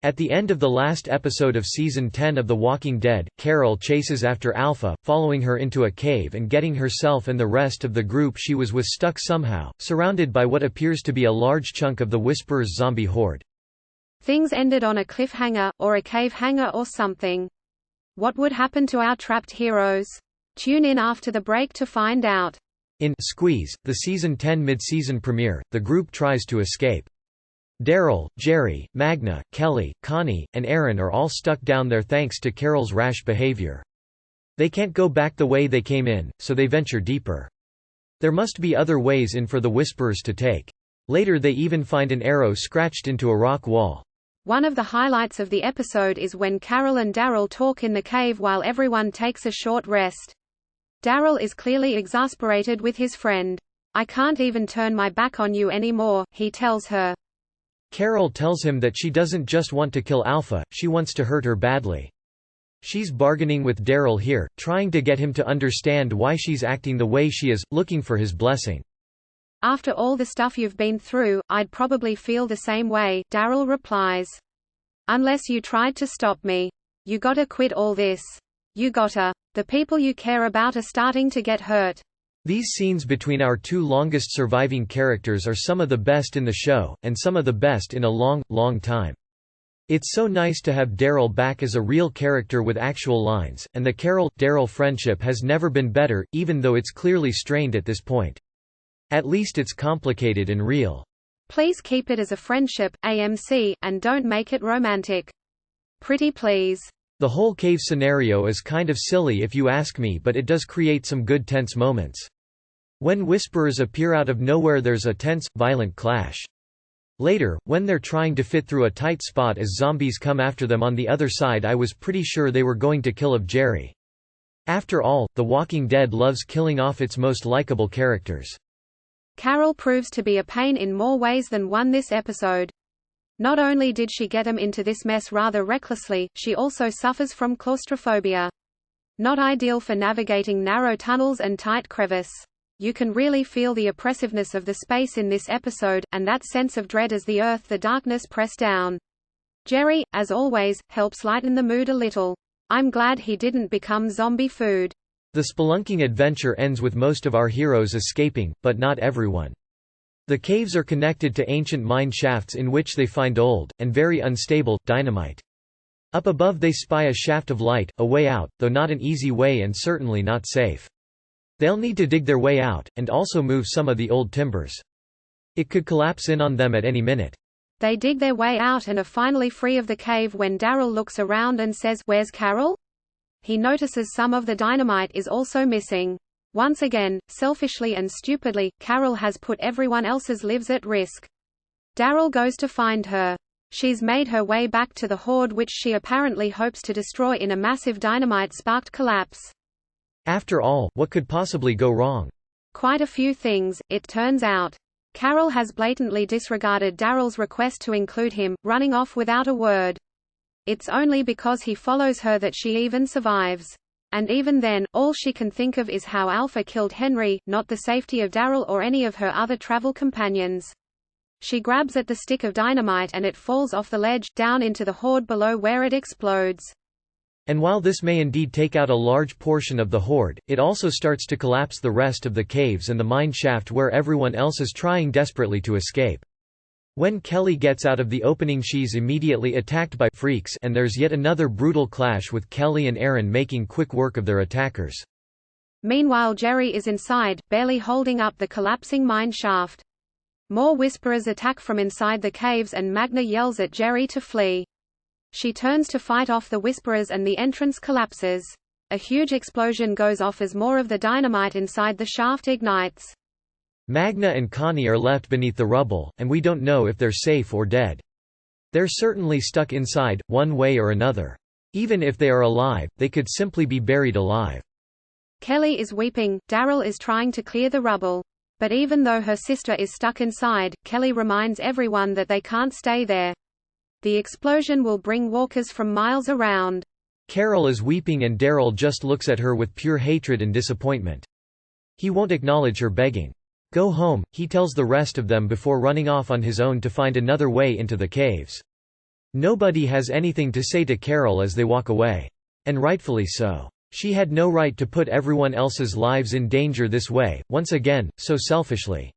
At the end of the last episode of Season 10 of The Walking Dead, Carol chases after Alpha, following her into a cave and getting herself and the rest of the group she was with stuck somehow, surrounded by what appears to be a large chunk of the Whisperers' zombie horde. Things ended on a cliffhanger, or a cave hanger or something. What would happen to our trapped heroes? Tune in after the break to find out. In Squeeze, the Season 10 mid-season premiere, the group tries to escape. Daryl, Jerry, Magna, Kelly, Connie, and Aaron are all stuck down there thanks to Carol's rash behavior. They can't go back the way they came in, so they venture deeper. There must be other ways in for the Whisperers to take. Later they even find an arrow scratched into a rock wall. One of the highlights of the episode is when Carol and Daryl talk in the cave while everyone takes a short rest. Daryl is clearly exasperated with his friend. "I can't even turn my back on you anymore," he tells her. Carol tells him that she doesn't just want to kill Alpha, she wants to hurt her badly. She's bargaining with Daryl here, trying to get him to understand why she's acting the way she is, looking for his blessing. "After all the stuff you've been through, I'd probably feel the same way," Daryl replies. "Unless you tried to stop me. You gotta quit all this. You gotta. The people you care about are starting to get hurt." These scenes between our two longest surviving characters are some of the best in the show, and some of the best in a long, long time. It's so nice to have Daryl back as a real character with actual lines, and the Carol-Daryl friendship has never been better, even though it's clearly strained at this point. At least it's complicated and real. Please keep it as a friendship, AMC, and don't make it romantic. Pretty please. The whole cave scenario is kind of silly if you ask me, but it does create some good tense moments. When Whisperers appear out of nowhere, there's a tense, violent clash. Later, when they're trying to fit through a tight spot as zombies come after them on the other side, I was pretty sure they were going to kill Jerry. After all, The Walking Dead loves killing off its most likable characters. Carol proves to be a pain in more ways than one this episode. Not only did she get them into this mess rather recklessly, she also suffers from claustrophobia. Not ideal for navigating narrow tunnels and tight crevice. You can really feel the oppressiveness of the space in this episode, and that sense of dread as the darkness press down. Jerry, as always, helps lighten the mood a little. I'm glad he didn't become zombie food. The spelunking adventure ends with most of our heroes escaping, but not everyone. The caves are connected to ancient mine shafts in which they find old, and very unstable, dynamite. Up above they spy a shaft of light, a way out, though not an easy way and certainly not safe. They'll need to dig their way out, and also move some of the old timbers. It could collapse in on them at any minute. They dig their way out and are finally free of the cave when Daryl looks around and says, "Where's Carol?" He notices some of the dynamite is also missing. Once again, selfishly and stupidly, Carol has put everyone else's lives at risk. Daryl goes to find her. She's made her way back to the horde, which she apparently hopes to destroy in a massive dynamite-sparked collapse. After all, what could possibly go wrong? Quite a few things, it turns out. Carol has blatantly disregarded Daryl's request to include him, running off without a word. It's only because he follows her that she even survives. And even then, all she can think of is how Alpha killed Henry, not the safety of Daryl or any of her other travel companions. She grabs at the stick of dynamite and it falls off the ledge, down into the horde below where it explodes. And while this may indeed take out a large portion of the horde, it also starts to collapse the rest of the caves and the mine shaft where everyone else is trying desperately to escape. When Kelly gets out of the opening, she's immediately attacked by freaks, and there's yet another brutal clash with Kelly and Aaron making quick work of their attackers. Meanwhile, Jerry is inside, barely holding up the collapsing mine shaft. More Whisperers attack from inside the caves and Magna yells at Jerry to flee. She turns to fight off the Whisperers and the entrance collapses. A huge explosion goes off as more of the dynamite inside the shaft ignites. Magna and Connie are left beneath the rubble, and we don't know if they're safe or dead. They're certainly stuck inside, one way or another. Even if they are alive, they could simply be buried alive. Kelly is weeping, Daryl is trying to clear the rubble. But even though her sister is stuck inside, Kelly reminds everyone that they can't stay there. The explosion will bring walkers from miles around. Carol is weeping and Daryl just looks at her with pure hatred and disappointment. He won't acknowledge her begging. "Go home," he tells the rest of them before running off on his own to find another way into the caves. Nobody has anything to say to Carol as they walk away. And rightfully so. She had no right to put everyone else's lives in danger this way, once again, so selfishly.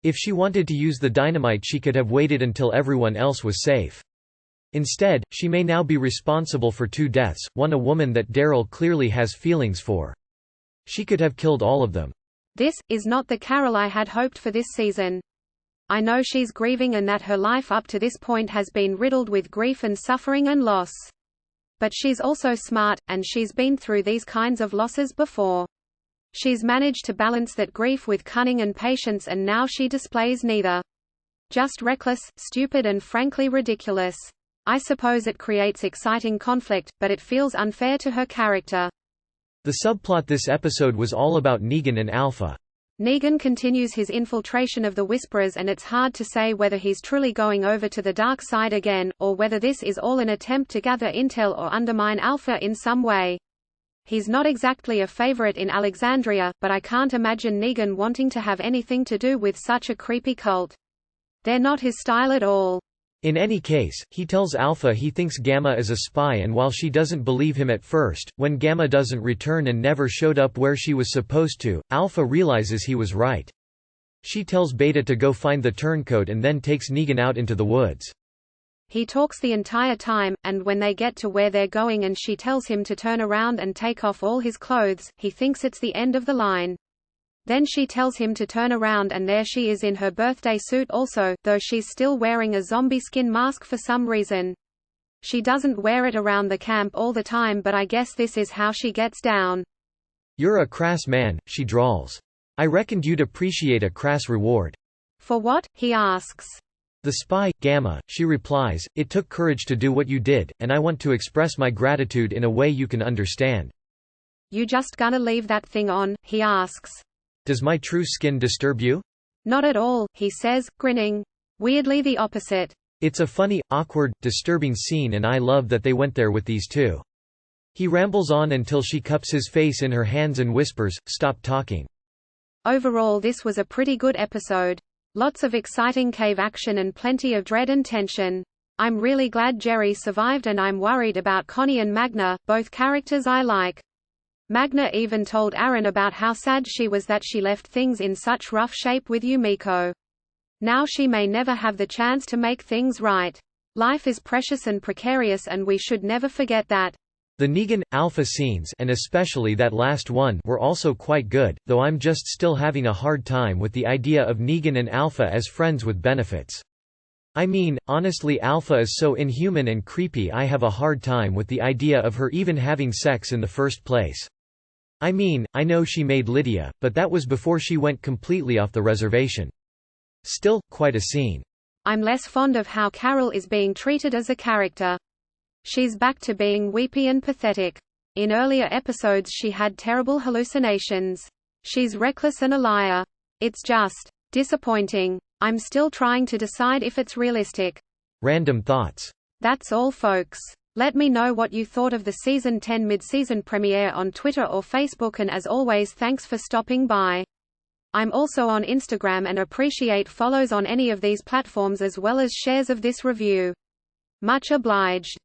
If she wanted to use the dynamite, she could have waited until everyone else was safe. Instead, she may now be responsible for 2 deaths, one a woman that Daryl clearly has feelings for. She could have killed all of them. This is not the Carol I had hoped for this season. I know she's grieving and that her life up to this point has been riddled with grief and suffering and loss. But she's also smart, and she's been through these kinds of losses before. She's managed to balance that grief with cunning and patience, and now she displays neither. Just reckless, stupid and frankly ridiculous. I suppose it creates exciting conflict, but it feels unfair to her character. The subplot this episode was all about Negan and Alpha. Negan continues his infiltration of the Whisperers, and it's hard to say whether he's truly going over to the dark side again, or whether this is all an attempt to gather intel or undermine Alpha in some way. He's not exactly a favorite in Alexandria, but I can't imagine Negan wanting to have anything to do with such a creepy cult. They're not his style at all. In any case, he tells Alpha he thinks Gamma is a spy, and while she doesn't believe him at first, when Gamma doesn't return and never showed up where she was supposed to, Alpha realizes he was right. She tells Beta to go find the turncoat and then takes Negan out into the woods. He talks the entire time, and when they get to where they're going and she tells him to turn around and take off all his clothes, he thinks it's the end of the line. Then she tells him to turn around, and there she is in her birthday suit also, though she's still wearing a zombie skin mask for some reason. She doesn't wear it around the camp all the time, but I guess this is how she gets down. "You're a crass man," she drawls. "I reckoned you'd appreciate a crass reward." "For what?" he asks. "The spy, Gamma," she replies. "It took courage to do what you did, and I want to express my gratitude in a way you can understand." "You just gonna leave that thing on?" he asks. "Does my true skin disturb you?" "Not at all," he says, grinning. "Weirdly the opposite." It's a funny, awkward, disturbing scene, and I love that they went there with these two. He rambles on until she cups his face in her hands and whispers, "Stop talking." Overall, this was a pretty good episode. Lots of exciting cave action and plenty of dread and tension. I'm really glad Jerry survived, and I'm worried about Connie and Magna, both characters I like. Magna even told Aaron about how sad she was that she left things in such rough shape with Yumiko. Now she may never have the chance to make things right. Life is precious and precarious, and we should never forget that. The Negan, Alpha scenes, and especially that last one, were also quite good, though I'm just still having a hard time with the idea of Negan and Alpha as friends with benefits. I mean, honestly, Alpha is so inhuman and creepy. I have a hard time with the idea of her even having sex in the first place. I mean, I know she made Lydia, but that was before she went completely off the reservation. Still, quite a scene. I'm less fond of how Carol is being treated as a character. She's back to being weepy and pathetic. In earlier episodes she had terrible hallucinations. She's reckless and a liar. It's just disappointing. I'm still trying to decide if it's realistic. Random thoughts. That's all, folks. Let me know what you thought of the Season 10 mid-season premiere on Twitter or Facebook, and as always, thanks for stopping by. I'm also on Instagram and appreciate follows on any of these platforms as well as shares of this review. Much obliged.